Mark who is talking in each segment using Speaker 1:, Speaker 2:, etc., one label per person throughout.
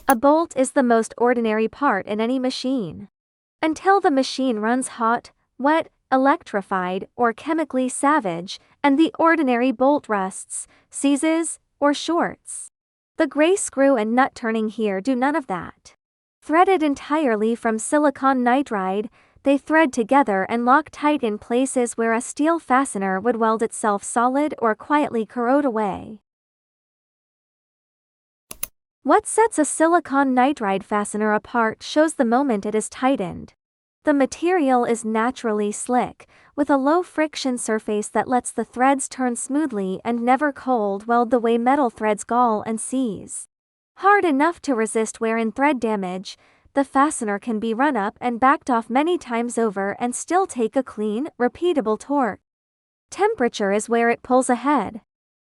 Speaker 1: A bolt is the most ordinary part in any machine. Until the machine runs hot, wet, electrified, or chemically savage, and the ordinary bolt rusts, seizes, or shorts. The gray screw and nut turning here do none of that. Threaded entirely from silicon nitride, they thread together and lock tight in places where a steel fastener would weld itself solid or quietly corrode away. What sets a silicon nitride fastener apart shows the moment it is tightened. The material is naturally slick, with a low friction surface that lets the threads turn smoothly and never cold weld the way metal threads gall and seize. Hard enough to resist wear and thread damage, the fastener can be run up and backed off many times over and still take a clean, repeatable torque. Temperature is where it pulls ahead.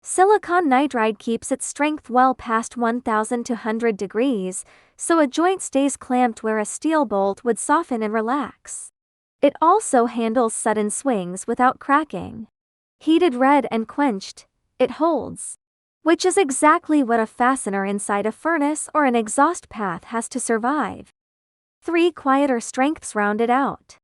Speaker 1: Silicon nitride keeps its strength well past 1,200 degrees, so a joint stays clamped where a steel bolt would soften and relax. It also handles sudden swings without cracking. Heated red and quenched, it holds. Which is exactly what a fastener inside a furnace or an exhaust path has to survive. 3 quieter strengths round it out.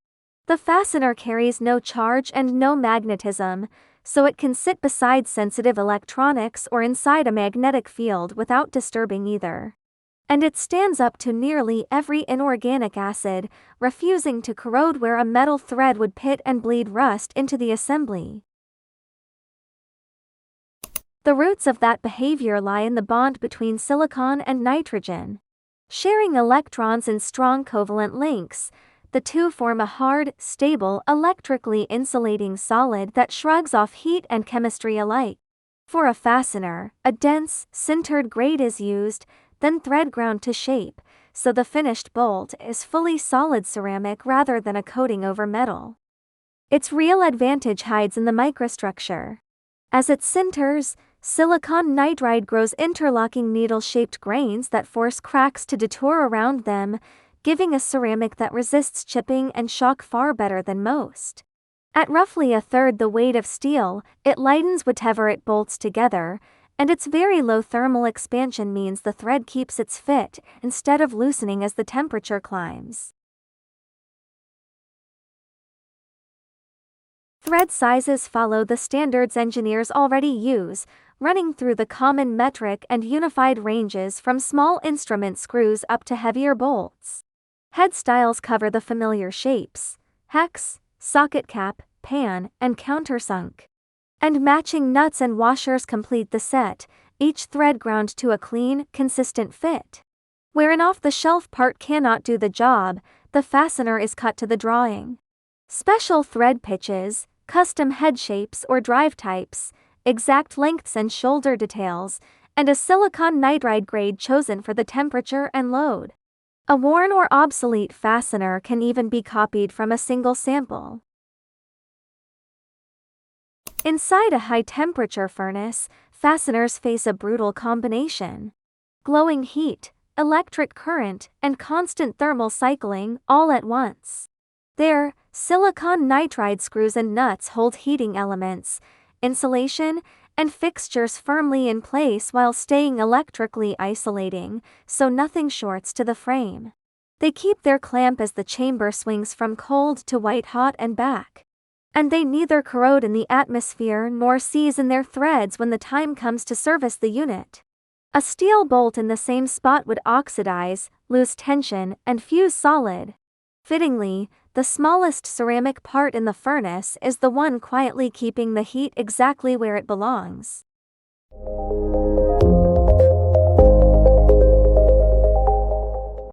Speaker 1: The fastener carries no charge and no magnetism, so it can sit beside sensitive electronics or inside a magnetic field without disturbing either. And it stands up to nearly every inorganic acid, refusing to corrode where a metal thread would pit and bleed rust into the assembly. The roots of that behavior lie in the bond between silicon and nitrogen. Sharing electrons in strong covalent links, the two form a hard, stable, electrically insulating solid that shrugs off heat and chemistry alike. For a fastener, a dense, sintered grade is used, then thread ground to shape, so the finished bolt is fully solid ceramic rather than a coating over metal. Its real advantage hides in the microstructure. As it sinters, silicon nitride grows interlocking needle-shaped grains that force cracks to detour around them, giving a ceramic that resists chipping and shock far better than most. At roughly a third the weight of steel, it lightens whatever it bolts together, and its very low thermal expansion means the thread keeps its fit instead of loosening as the temperature climbs. Thread sizes follow the standards engineers already use, running through the common metric and unified ranges from small instrument screws up to heavier bolts. Head styles cover the familiar shapes: hex, socket cap, pan, and countersunk. And matching nuts and washers complete the set, each thread ground to a clean, consistent fit. Where an off-the-shelf part cannot do the job, the fastener is cut to the drawing. Special thread pitches, custom head shapes or drive types, exact lengths and shoulder details, and a silicon nitride grade chosen for the temperature and load. A worn or obsolete fastener can even be copied from a single sample. Inside a high-temperature furnace, fasteners face a brutal combination. Glowing heat, electric current, and constant thermal cycling all at once. There, silicon nitride screws and nuts hold heating elements, insulation, and fixtures firmly in place while staying electrically isolating, so nothing shorts to the frame. They keep their clamp as the chamber swings from cold to white-hot and back. And they neither corrode in the atmosphere nor seize in their threads when the time comes to service the unit. A steel bolt in the same spot would oxidize, lose tension, and fuse solid. Fittingly, the smallest ceramic part in the furnace is the one quietly keeping the heat exactly where it belongs.